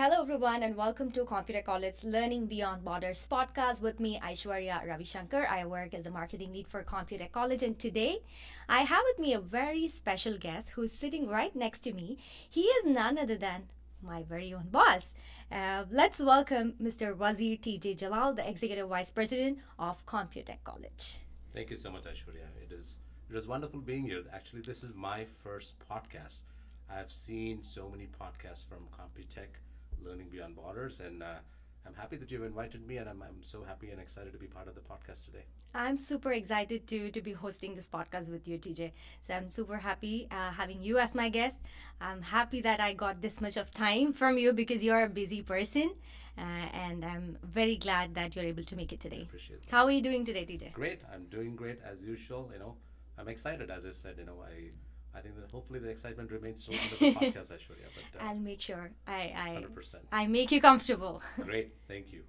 Hello, everyone, and welcome to Computek College's Learning Beyond Borders podcast with me, Aishwarya Ravishankar. I work as a marketing lead for Computek College, and today I have with me a very special guest who's sitting right next to me. He is none other than my very own boss. Let's welcome Mr. Wazeer TJ Jalal, the Executive Vice President of Computek College. Thank you so much, Aishwarya. It is wonderful being here. Actually, this is my first podcast. I've seen so many podcasts from Computek, Learning Beyond Borders, and I'm happy that you've invited me, and I'm so happy and excited to be part of the podcast today. I'm super excited to be hosting this podcast with you, TJ. So I'm super happy having you as my guest. I'm happy that I got this much of time from you because you're a busy person, and I'm very glad that you're able to make it I today. appreciate that. How are you doing today, TJ? Great. I'm doing great as usual. I'm excited. As I said, I think that hopefully the excitement remains still under the podcast, Aishwarya. But I'll make sure I 100%. I make you comfortable. Great. Thank you.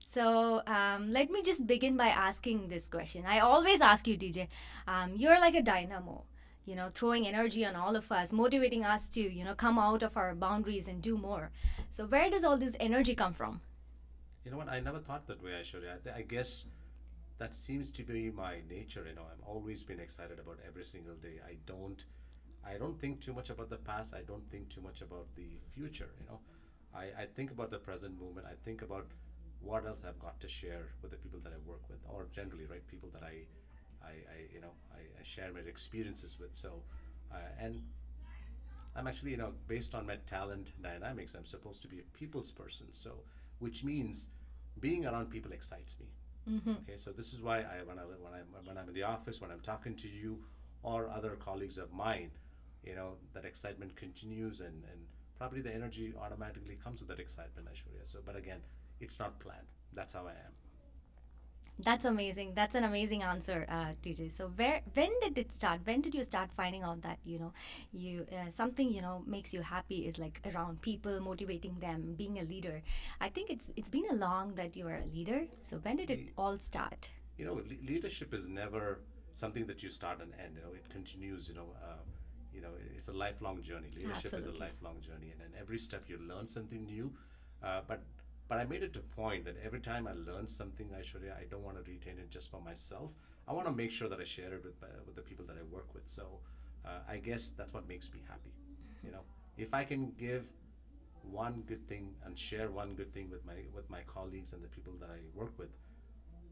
So let me just begin by asking this question. I always ask you, TJ. You're like a dynamo, throwing energy on all of us, motivating us to, come out of our boundaries and do more. So where does all this energy come from? You know what? I never thought that way, Aishwarya. I guess that seems to be my nature. I've always been excited about every single day. I don't think too much about the past. I don't think too much about the future. I think about the present moment. I think about what else I've got to share with the people that I work with, or generally, right, people that I share my experiences with. So, and I'm actually, based on my talent dynamics, I'm supposed to be a people's person. So, which means being around people excites me. Okay, so this is why when I'm in the office, when I'm talking to you or other colleagues of mine, that excitement continues, and probably the energy automatically comes with that excitement, Aishwarya. So, but again, it's not planned. That's how I am. That's amazing. That's an amazing answer, TJ. So when did it start? When did you start finding out that you something makes you happy is like around people, motivating them, being a leader? I think it's been a long that you are a leader. So when did it all start? Leadership is never something that you start and end. It continues. It's a lifelong journey. Leadership is a Absolutely. lifelong journey, and every step you learn something new. But I made it a point that every time I learn something, Aishwarya, I don't want to retain it just for myself. I want to make sure that I share it with the people that I work with. So I guess that's what makes me happy. If I can give one good thing and share one good thing with my colleagues and the people that I work with,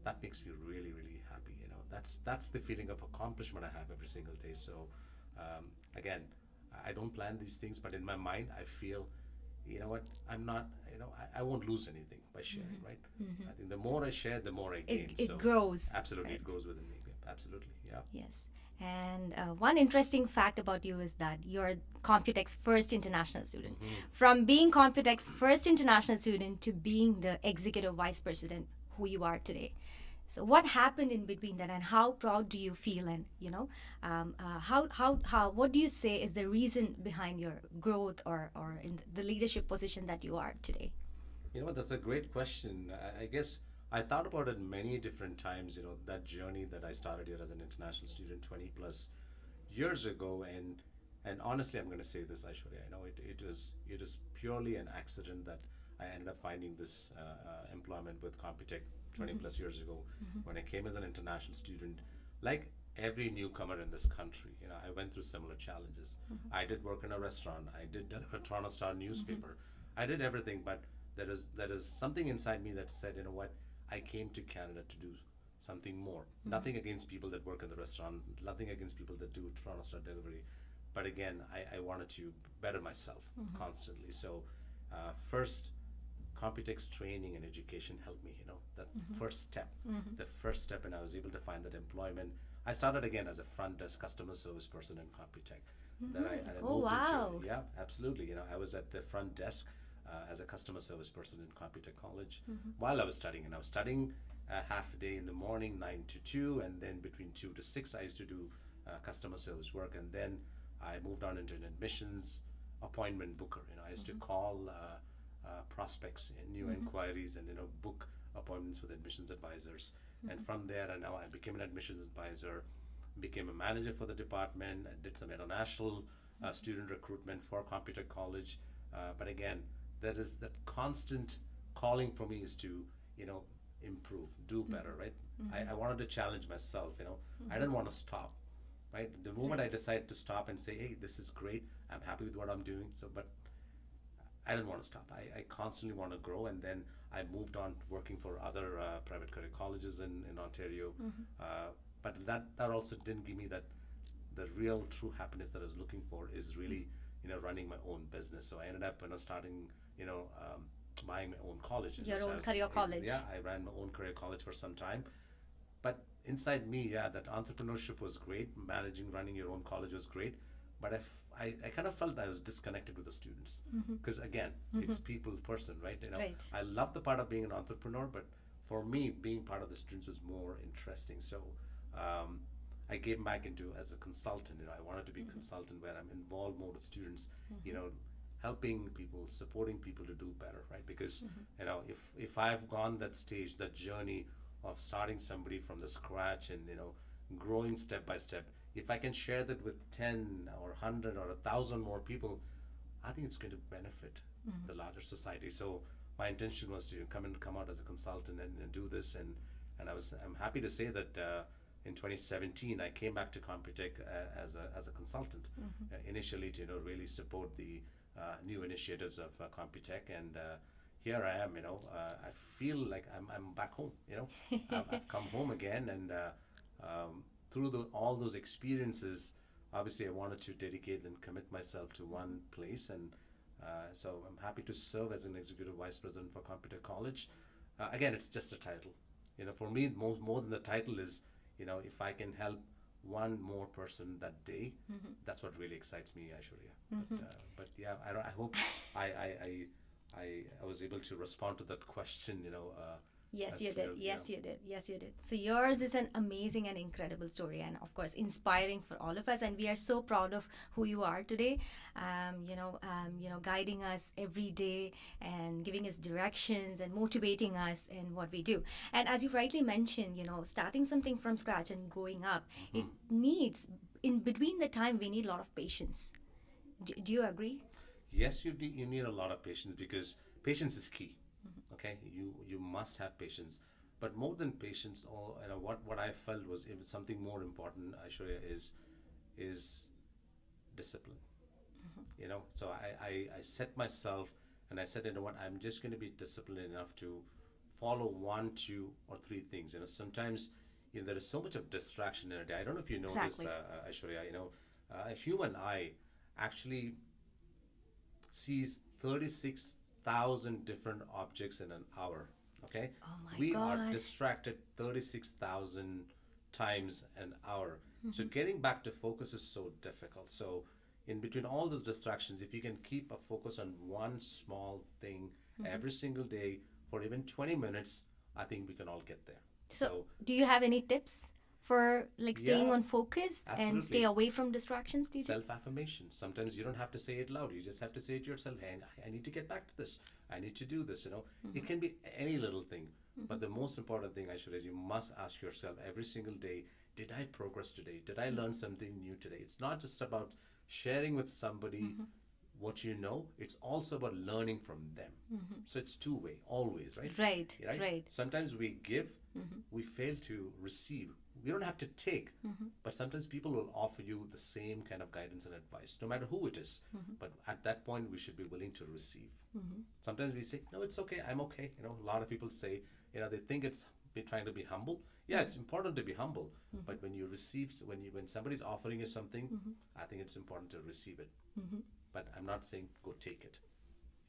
that makes me really, really happy. That's the feeling of accomplishment I have every single day. So again, I don't plan these things, but in my mind, I feel, you know what, I'm not, I won't lose anything by sharing, right? I think the more I share, the more I gain. It grows. Absolutely, right? it grows within me. Yeah, absolutely, yeah. Yes. And one interesting fact about you is that you're Computek's first international student. From being Computek's first international student to being the executive vice president who you are today. So what happened in between that, and how proud do you feel? And what do you say is the reason behind your growth or in the leadership position that you are today? You know what? That's a great question. I guess I thought about it many different times. That journey that I started here as an international student 20 plus years ago, and honestly, I'm going to say this, Aishwarya. It is purely an accident that I ended up finding this employment with Computek 20 plus years ago when I came as an international student. Like every newcomer in this country, I went through similar challenges. I did work in a restaurant. I did deliver Toronto Star newspaper. I did everything, but there is something inside me that said, you know what, I came to Canada to do something more. Nothing against people that work in the restaurant, nothing against people that do Toronto Star delivery. But again, I wanted to better myself constantly. So first, Computek's training and education helped me, that first step, the first step, and I was able to find that employment. I started again as a front desk customer service person in Computek. Then I Oh, moved wow. into, yeah, absolutely. I was at the front desk as a customer service person in Computek College while I was studying. And I was studying half a day in the morning, 9 to 2, and then between 2 to 6, I used to do customer service work. And then I moved on into an admissions appointment booker. I used to call prospects and new inquiries and book appointments with admissions advisors. And from there, and now I became an admissions advisor, became a manager for the department, and did some international student recruitment for Computek College. But again, there is that constant calling for me is to, you know, improve, do better, right? I wanted to challenge myself, you know. I didn't want to stop, right? The moment I Right. decided to stop and say, hey, this is great, I'm happy with what I'm doing, so, but I didn't want to stop. I constantly want to grow, and then I moved on working for other private career colleges in Ontario. But that also didn't give me that the real true happiness that I was looking for is really, you know, running my own business. So I ended up, you know, starting, you know, buying my own college. Your So own career college. yeah, I ran my own career college for some time. But inside me, yeah, that entrepreneurship was great. Managing, running your own college was great. But I kind of felt I was disconnected with the students. Because again, it's people person, right? You know, Right. I love the part of being an entrepreneur, but for me, being part of the students was more interesting. So um, I came back into as a consultant. You know, I wanted to be a consultant where I'm involved more with students. You know, helping people, supporting people to do better, right? Because you know, if I've gone that stage, that journey of starting somebody from the scratch and, you know, growing step by step, if I can share that with 10 or 100 or 1,000 more people, I think it's going to benefit the larger society. So my intention was to come out as a consultant and do this, and I'm happy to say that in 2017 I came back to Computek as a consultant, initially to, you know, really support the new initiatives of Computek, and here I am. You know, I feel like I'm back home. You know, I've come home again, and through all those experiences, obviously I wanted to dedicate and commit myself to one place, and so I'm happy to serve as an executive vice president for Computer College. Again, it's just a title. You know, for me, more than the title is, you know, if I can help one more person that day, that's what really excites me, Aishwarya. But yeah, I hope I, I, I, I was able to respond to that question, you know. Yes, you did. clearly, yeah. Yes, you did. Yes, you did. So yours is an amazing and incredible story, and of course, inspiring for all of us. And we are so proud of who you are today. Guiding us every day and giving us directions and motivating us in what we do. And as you rightly mentioned, you know, starting something from scratch and growing up, it needs, in between the time, we need a lot of patience. Do you agree? Yes, you need a lot of patience, because patience is key. Okay, you must have patience, but more than patience, or, you know, what I felt was, it was something more important, Aishwarya, is discipline. You know, so I set myself, and I said, you know what, I'm just going to be disciplined enough to follow one, two, or three things. You know, sometimes, you know, there is so much of distraction in a day. I don't know if you know Exactly. this, Aishwarya. You know, a human eye actually sees 36,000 different objects in an hour. Okay? Oh my We are God. distracted 36,000 times an hour. So getting back to focus is so difficult. So in between all those distractions, if you can keep a focus on one small thing every single day for even 20 minutes, I think we can all get there. So, do you have any tips for like staying Yeah, on focus and stay absolutely. away from distractions, DJ? Self affirmation. Sometimes you don't have to say it loud. You just have to say it yourself. Hey, I need to get back to this. I need to do this. You know, it can be any little thing. But the most important thing, I should, is you must ask yourself every single day: did I progress today? Did I learn something new today? It's not just about sharing with somebody what you know. It's also about learning from them. So it's two-way, always, right? Right, Right? right. Sometimes we give, we fail to receive. We don't have to take, but sometimes people will offer you the same kind of guidance and advice, no matter who it is. But at that point, we should be willing to receive. Sometimes we say, no, it's okay, I'm okay. You know, a lot of people say, you know, they think it's be trying to be humble. Yeah, it's important to be humble, but when you receive, when somebody's offering you something, I think it's important to receive it. But I'm not saying go take it.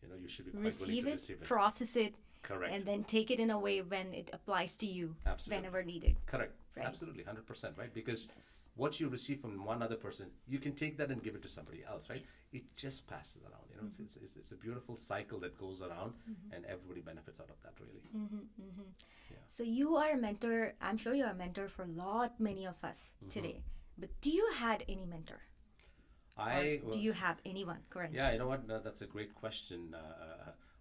You know, you should be quite willing Receive to it, receive it. process it, Correct. and then take it in a way when it applies to you, Absolutely. whenever needed. Correct. Right. Absolutely, 100%, right? Because Yes. what you receive from one other person, you can take that and give it to somebody else, right? Yes. It just passes around. You know, it's a beautiful cycle that goes around, and everybody benefits out of that, really. So you are a mentor. I'm sure you're a mentor for many of us today. But do you had any mentor? I Do you have anyone currently? Yeah, you know what? That's a great question,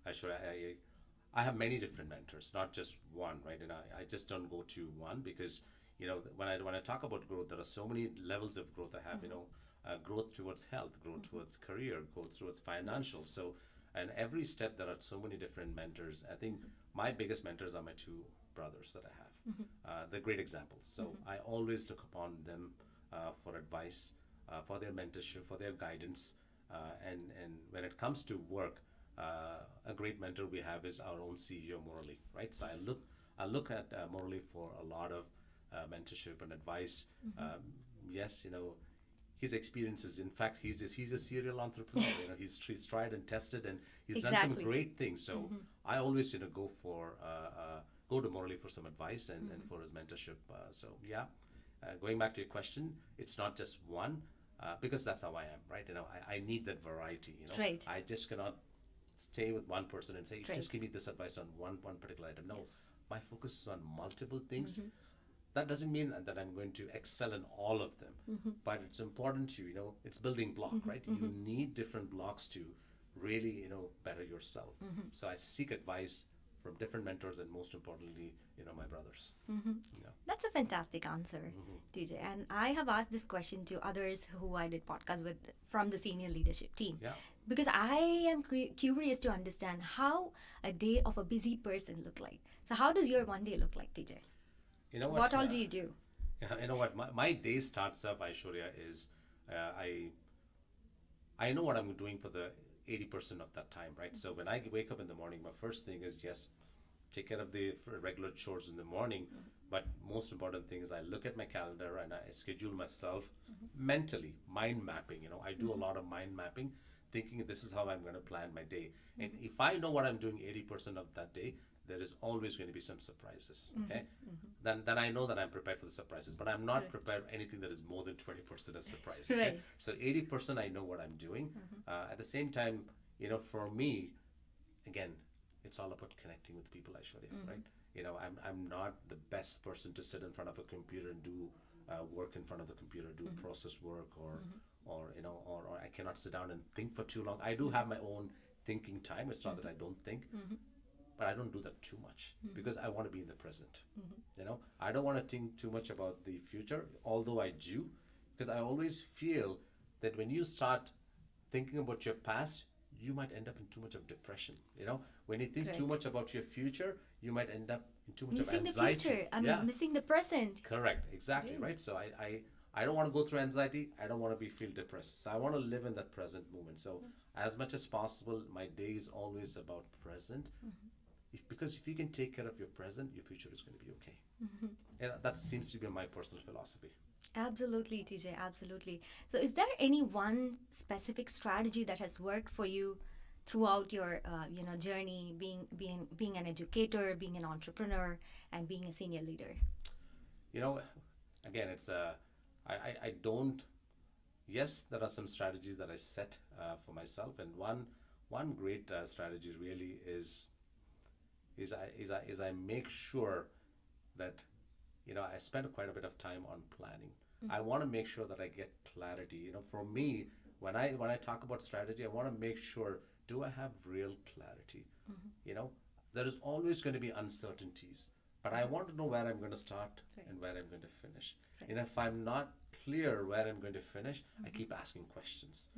Aishwarya. I have many different mentors, not just one, right? And I just don't go to one, because, you know, when I talk about growth, there are so many levels of growth I have. You know, growth towards health, growth towards career, growth towards financial. So And every step, there are so many different mentors. I think my biggest mentors are my two brothers that I have. They're great examples. So I always look upon them for advice, for their mentorship, for their guidance. And when it comes to work, a great mentor we have is our own CEO, Murali, right? So I look at Murali for a lot of mentorship and advice. Yes, his experiences. In fact, he's a serial entrepreneur. He's tried and tested, and he's done some great things. So I always go to Murali for some advice and for his mentorship. So yeah, going back to your question, it's not just one. Because that's how I am, right? I need that variety. Right. I just cannot stay with one person and say, just give me this advice on one particular item. No, my focus is on multiple things. That doesn't mean that I'm going to excel in all of them, but it's important to, it's building block, right? You need different blocks to really, better yourself. So I seek advice from different mentors, and most importantly, my brothers. That's a fantastic answer, TJ. And I have asked this question to others who I did podcasts with from the senior leadership team. Yeah. Because I am curious to understand how a day of a busy person look like. So how does your one day look like, TJ? What all do you do? You know what? My day starts up, Aishwarya, is I know what I'm doing for the 80% of that time, right? So when I wake up in the morning, my first thing is, yes, take care of the regular chores in the morning. But most important thing is I look at my calendar and I schedule myself mentally, mind mapping. I do a lot of mind mapping, thinking this is how I'm going to plan my day. And if I know what I'm doing 80% of that day, there is always going to be some surprises. Okay, then I know that I'm prepared for the surprises, but I'm not prepared for anything that is more than 20% as surprise. Okay? Right. So 80% I know what I'm doing. At the same time, for me, again, it's all about connecting with people, Aishwarya, right? I'm not the best person to sit in front of a computer and do work in front of the computer, do process work, or I cannot sit down and think for too long. I do have my own thinking time. It's not that I don't think, but I don't do that too much because I want to be in the present. I don't want to think too much about the future, although I do, because I always feel that when you start thinking about your past, you might end up in too much of depression. When you think too much about your future, you might end up in too much missing of anxiety. The future. Missing the present. Correct. Exactly. Right. So I don't want to go through anxiety. I don't want to feel depressed. So I want to live in that present moment. So as much as possible, my day is always about present. Because if you can take care of your present, your future is going to be okay. And that seems to be my personal philosophy. Absolutely, TJ, absolutely. So is there any one specific strategy that has worked for you throughout your journey, being an educator, being an entrepreneur, and being a senior leader? Again, it's I don't. Yes, there are some strategies that I set for myself, and one great strategy really is I make sure that I spend quite a bit of time on planning. I want to make sure that I get clarity. For me, when I talk about strategy, I want to make sure, do I have real clarity? There is always going to be uncertainties, but I want to know where I'm going to start and where I'm going to finish. And if I'm not clear where I'm going to finish, I keep asking questions,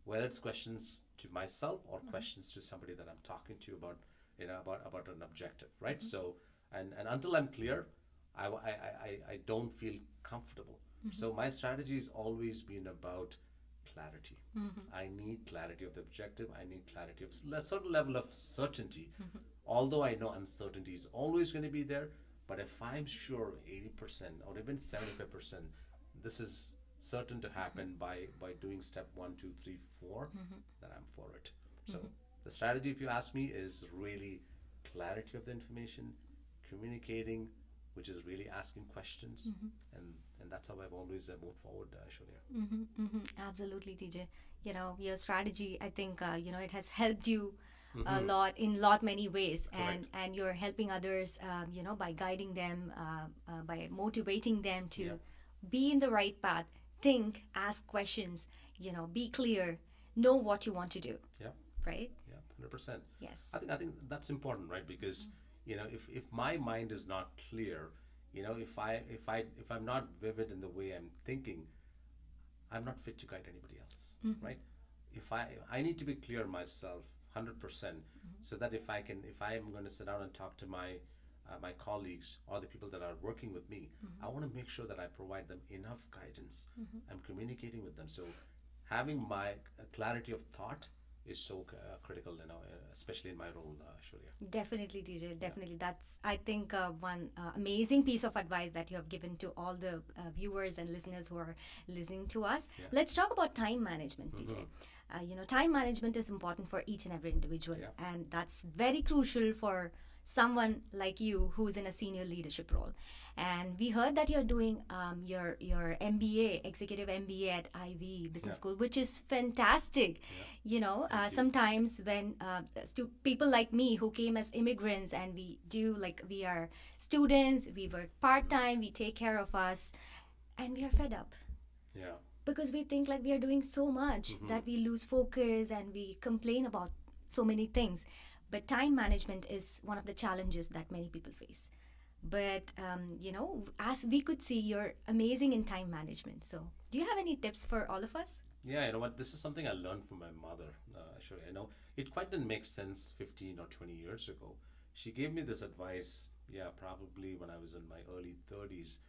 whether it's questions to myself or questions to somebody that I'm talking to about about an objective, right? So and until I'm clear, I don't feel comfortable. So my strategy has always been about clarity. I need clarity of the objective. I need clarity of a certain level of certainty. Although I know uncertainty is always going to be there, but if I'm sure 80% or even 75%, this is certain to happen by doing step 1, 2, 3, 4, then I'm for it. So the strategy, if you ask me, is really clarity of the information, communicating, which is really asking questions, and that's how I've always moved forward, Aishwarya. Absolutely, TJ. Your strategy, I think, it has helped you a lot in many ways, and you're helping others, by guiding them, by motivating them to be in the right path, think, ask questions, be clear, know what you want to do. Yeah. Right? Yeah, 100%. Yes. I think that's important, right? Because if my mind is not clear, if I'm not vivid in the way I'm thinking, I'm not fit to guide anybody else, right? If I need to be clear myself 100%. So that if I am going to sit down and talk to my colleagues or the people that are working with me, I want to make sure that I provide them enough guidance. I'm communicating with them. So having my clarity of thought is so critical, especially in my role, Shurya. Definitely, DJ. Definitely. That's, I think, one amazing piece of advice that you have given to all the viewers and listeners who are listening to us. Yeah. Let's talk about time management, DJ. Time management is important for each and every individual, Yeah. and that's very crucial for someone like you who's in a senior leadership role. And we heard that you're doing your MBA, executive MBA at Ivy Business Yeah. School, which is fantastic. Thank you. Sometimes when people like me who came as immigrants and we are students, we work part time, we take care of us, and we are fed up Yeah. because we think like we are doing so much that we lose focus and we complain about so many things. But time management is one of the challenges that many people face. But as we could see, you're amazing in time management. So do you have any tips for all of us? Yeah, you know what? This is something I learned from my mother. Sure, I know it quite didn't make sense 15 or 20 years ago. She gave me this advice, yeah, probably when I was in my early 30s.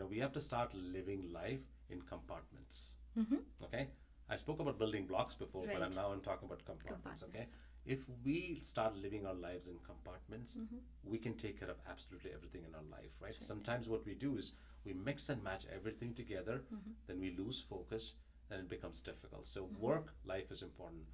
We have to start living life in compartments. Okay? I spoke about building blocks before, but Right. I'm talking about compartments, okay? If we start living our lives in compartments, we can take care of absolutely everything in our life, right? Sometimes what we do is we mix and match everything together, then we lose focus, then it becomes difficult. So work life is important,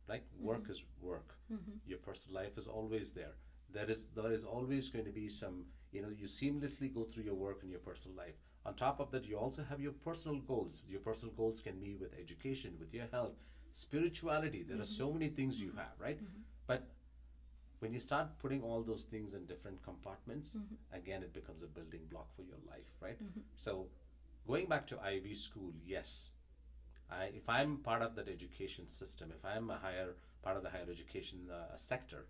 right? Work is work. Your personal life is always there. There is always going to be some, you seamlessly go through your work and your personal life. On top of that, you also have your personal goals. Your personal goals can be with education, with your health, spirituality. There are so many things you have, right? But when you start putting all those things in different compartments, again, it becomes a building block for your life, right? So going back to Ivy School, yes, if I'm part of that education system, if I'm part of the higher education sector,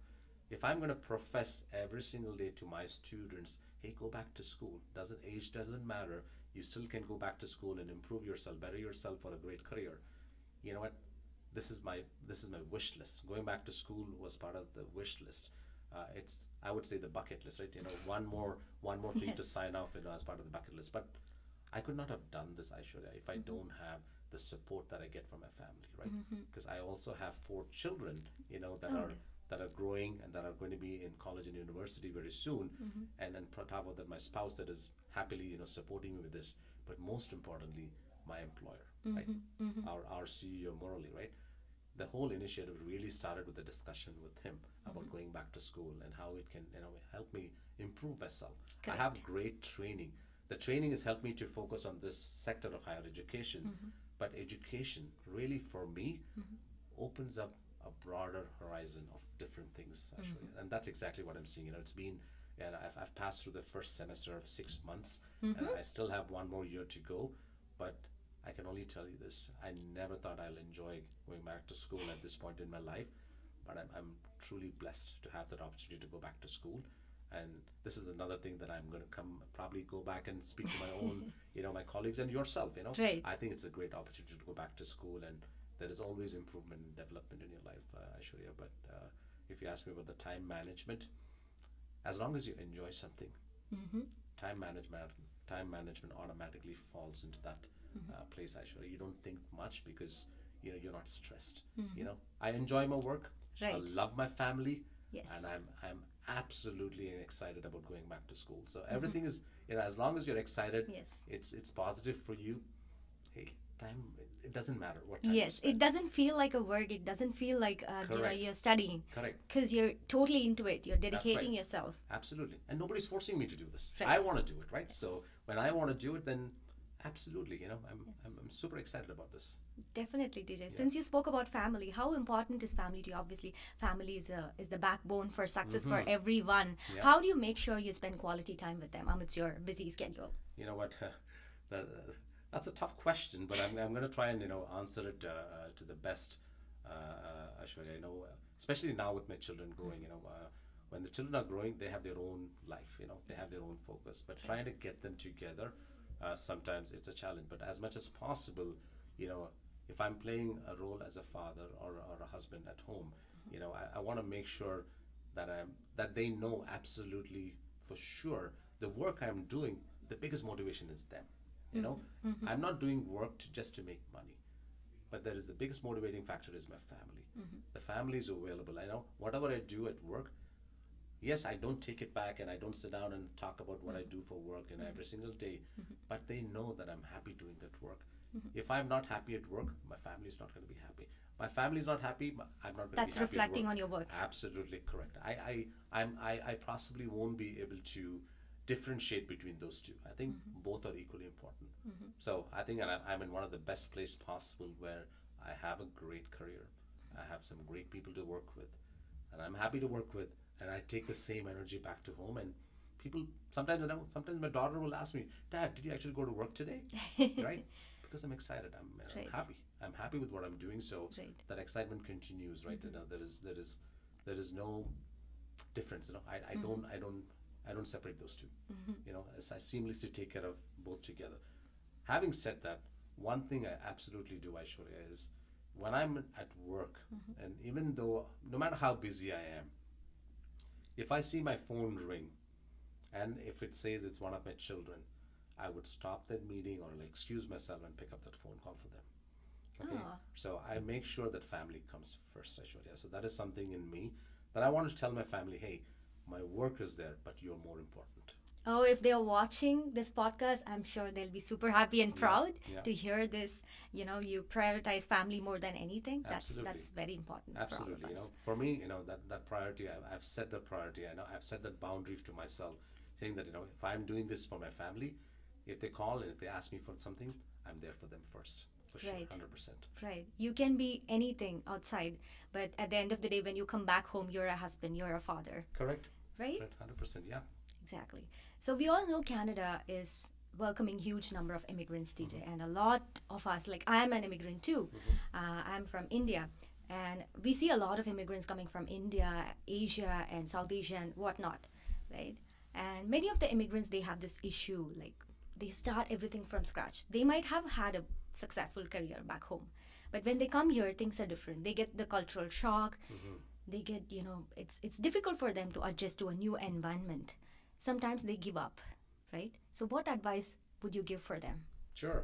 if I'm going to profess every single day to my students, hey, go back to school. Age doesn't matter. You still can go back to school and improve yourself, better yourself for a great career. You know what? This is my wish list. Going back to school was part of the wish list. It's, I would say, the bucket list, right? One more thing to Yes. sign off, as part of the bucket list. But I could not have done this, Aishwarya, if I don't have the support that I get from my family, right? Because I also have 4 children, that are growing and that are going to be in college and university very soon. And then on top of that, my spouse that is happily, supporting me with this. But most importantly, my employer, right? Our CEO, Morally, right? The whole initiative really started with a discussion with him about going back to school and how it can, help me improve myself. I have great training. The training has helped me to focus on this sector of higher education. But education really, for me, opens up a broader horizon of different things, actually. And that's exactly what I'm seeing. It's been, and I've passed through the first semester of 6 months, and I still have 1 more year to go. But I can only tell you this: I never thought I'll enjoy going back to school at this point in my life, but I'm truly blessed to have that opportunity to go back to school. And this is another thing that I'm going to probably go back and speak to my own, my colleagues and yourself. Right. I think it's a great opportunity to go back to school, and there is always improvement and development in your life, Aishwarya. But if you ask me about the time management, as long as you enjoy something, time management automatically falls into that place, Aishwarya. You don't think much because you're not stressed. I enjoy my work. I Right. love my family. Yes. And I'm absolutely excited about going back to school. So everything is, as long as you're excited, Yes. it's positive for you. Hey, time, it doesn't matter what time. Yes, it doesn't feel like a work. It doesn't feel like Correct. you're studying. Correct. Because you're totally into it. You're right. dedicating yourself. Absolutely. And nobody's forcing me to do this. Right. I want to do it, right? Yes. So when I want to do it, then absolutely, I'm super excited about this. Definitely, DJ. Since you spoke about family, how important is family to you? Obviously, family is the backbone for success for everyone. Yeah. How do you make sure you spend quality time with them amidst your busy schedule? You know what? That's a tough question, but I'm going to try and answer it to the best. Aishwarya, especially now with my children growing, when the children are growing, they have their own life. They have their own focus. But trying to get them together, sometimes it's a challenge. But as much as possible, if I'm playing a role as a father or a husband at home, I want to make sure that they know absolutely for sure the work I'm doing, the biggest motivation is them. I'm not doing work just to make money, but there is the biggest motivating factor is my family. The family is available. I know whatever I do at work, yes, I don't take it back and I don't sit down and talk about what I do for work every single day, but they know that I'm happy doing that work. If I'm not happy at work, my family is not going to be happy. My family is not happy, I'm not going to be That's happy at reflecting work. on your work. Absolutely correct. I possibly won't be able to differentiate between those two. I think both are equally important. So I think I'm in one of the best places possible where I have a great career. I have some great people to work with, and I'm happy to work with, and I take the same energy back to home. And people sometimes, sometimes my daughter will ask me, "Dad, did you actually go to work today?" Right? Because I'm excited. I'm Right. happy. I'm happy with what I'm doing. So Right. that excitement continues, right? There is no difference. I don't separate those two. As I seamlessly take care of both together. Having said that, one thing I absolutely do, Aishwarya, is when I'm at work, and even though no matter how busy I am, if I see my phone ring, and if it says it's one of my children, I would stop that meeting or like excuse myself and pick up that phone call for them. Okay, Ah. so I make sure that family comes first, Aishwarya. So that is something in me that I want to tell my family, hey, my work is there, but you're more important. Oh, if they're watching this podcast, I'm sure they'll be super happy and proud yeah. to hear this. You prioritize family more than anything. Absolutely. That's very important Absolutely. for all of us. For me, that priority, I've set the priority. I know I've set that boundary to myself, saying that if I'm doing this for my family, if they call and if they ask me for something, I'm there for them first, for sure, Right. 100%. Right. You can be anything outside, but at the end of the day, when you come back home, you're a husband, you're a father, Correct. right? Correct. 100%. Yeah. Exactly. So we all know Canada is welcoming huge number of immigrants, TJ, and a lot of us, like I'm an immigrant too. I'm from India, and we see a lot of immigrants coming from India, Asia, and South Asia and whatnot, right? And many of the immigrants, they have this issue, like they start everything from scratch. They might have had a successful career back home, but when they come here, things are different. They get the cultural shock. They get, it's difficult for them to adjust to a new environment. Sometimes they give up, right? So what advice would you give for them? Sure.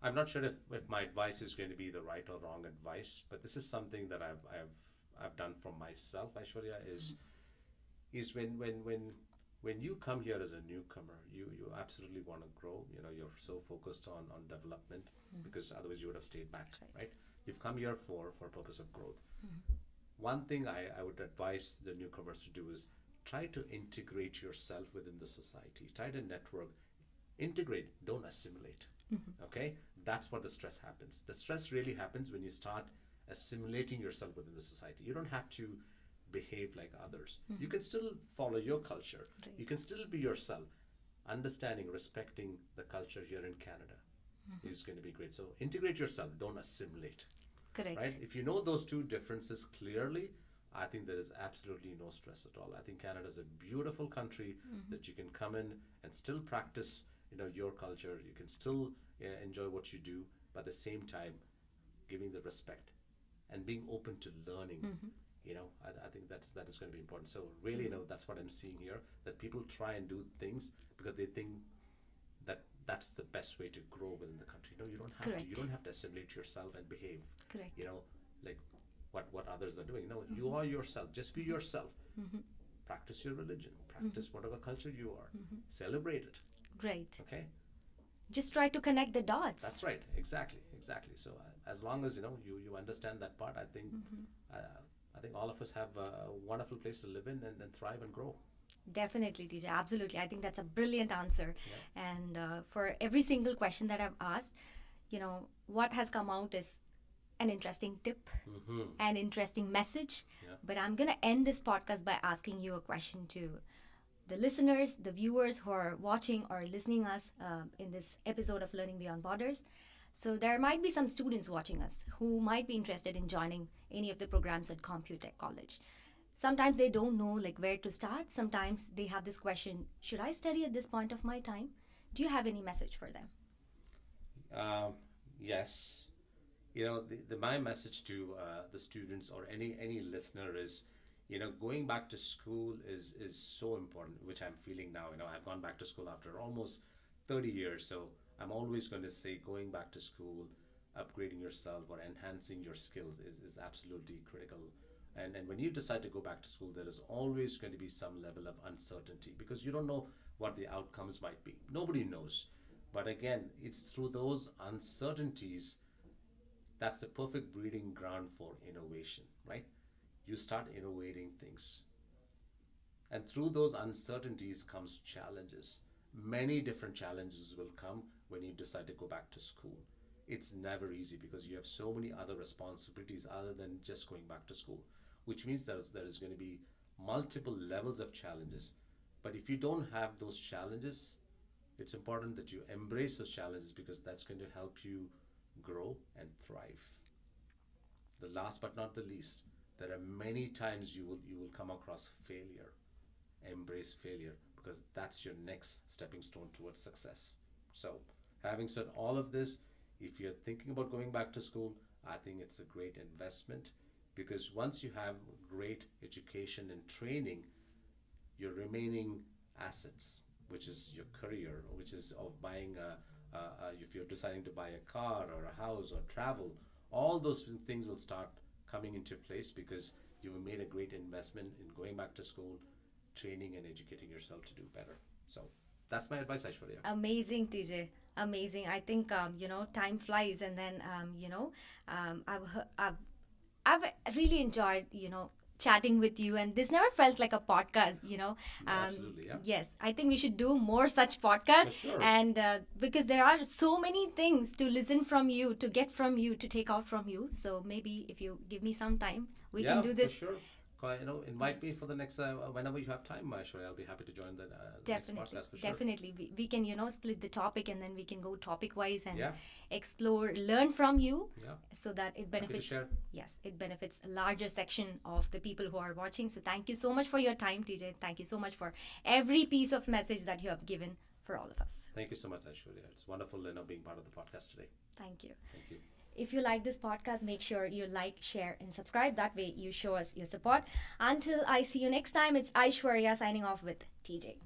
I'm not sure if my advice is going to be the right or wrong advice, but this is something that I've done for myself, Aishwarya, is when you come here as a newcomer, you absolutely want to grow. You're so focused on development because otherwise you would have stayed back, right? You've come here for purpose of growth. One thing I would advise the newcomers to do is try to integrate yourself within the society. Try to network. Integrate, don't assimilate. Okay? That's what the stress happens. The stress really happens when you start assimilating yourself within the society. You don't have to behave like others. You can still follow your culture. Right. You can still be yourself. Understanding, respecting the culture here in Canada is going to be great. So integrate yourself, don't assimilate. Correct. Right? If you know those two differences clearly, I think there is absolutely no stress at all. I think Canada is a beautiful country that you can come in and still practice, your culture. You can still enjoy what you do, but at the same time, giving the respect and being open to learning. I think that is going to be important. So really, that's what I'm seeing here. That people try and do things because they think that that's the best way to grow within the country. No, you don't have Correct. to. You don't have to assimilate yourself and behave. Correct. Like what others are doing. No, you are yourself. Just be yourself. Practice your religion. Practice whatever culture you are. Celebrate it. Great. Okay. Just try to connect the dots. That's right. Exactly. So as long as you understand that part, I think I think all of us have a wonderful place to live in and thrive and grow. Definitely, TJ. Absolutely. I think that's a brilliant answer. Yeah. And for every single question that I've asked, what has come out is an interesting tip, an interesting message. Yeah. But I'm going to end this podcast by asking you a question to the listeners, the viewers who are watching or listening us in this episode of Learning Beyond Borders. So there might be some students watching us who might be interested in joining any of the programs at Computek College. Sometimes they don't know where to start. Sometimes they have this question, should I study at this point of my time? Do you have any message for them? Yes. My message to the students or any listener is, going back to school is so important, which I'm feeling now. I've gone back to school after almost 30 years, so I'm always going to say going back to school, upgrading yourself or enhancing your skills is absolutely critical. And when you decide to go back to school, there is always going to be some level of uncertainty because you don't know what the outcomes might be. Nobody knows. But again, it's through those uncertainties that's the perfect breeding ground for innovation, right? You start innovating things. And through those uncertainties comes challenges. Many different challenges will come when you decide to go back to school. It's never easy because you have so many other responsibilities other than just going back to school, which means there is going to be multiple levels of challenges. But if you don't have those challenges, it's important that you embrace those challenges because that's going to help you grow and thrive. The last but not the least, there are many times you will come across failure. Embrace failure because that's your next stepping stone towards success. So, having said all of this, if you're thinking about going back to school, I think it's a great investment because once you have great education and training, your remaining assets, which is your career, which is of buying if you're deciding to buy a car or a house or travel, all those things will start coming into place because you've made a great investment in going back to school, training and educating yourself to do better. So that's my advice, Aishwarya. Amazing, TJ. Amazing. I think time flies, and then I've really enjoyed chatting with you, and this never felt like a podcast. Absolutely, yeah. Yes, I think we should do more such podcasts, For sure. and because there are so many things to listen from you, to get from you, to take out from you. So maybe if you give me some time, we can do this. For sure. Invite me for the next whenever you have time, Aishwarya. I'll be happy to join the next Definitely, podcast for sure. definitely. We can split the topic, and then we can go topic wise and Yeah. explore, learn from you, Yeah. so that it Happy to benefits. share. Yes, it benefits a larger section of the people who are watching. So thank you so much for your time, TJ. Thank you so much for every piece of message that you have given for all of us. Thank you so much, Aishwarya. It's wonderful, being part of the podcast today. Thank you. Thank you. If you like this podcast, make sure you like, share, and subscribe. That way you show us your support. Until I see you next time, it's Aishwarya signing off with TJ.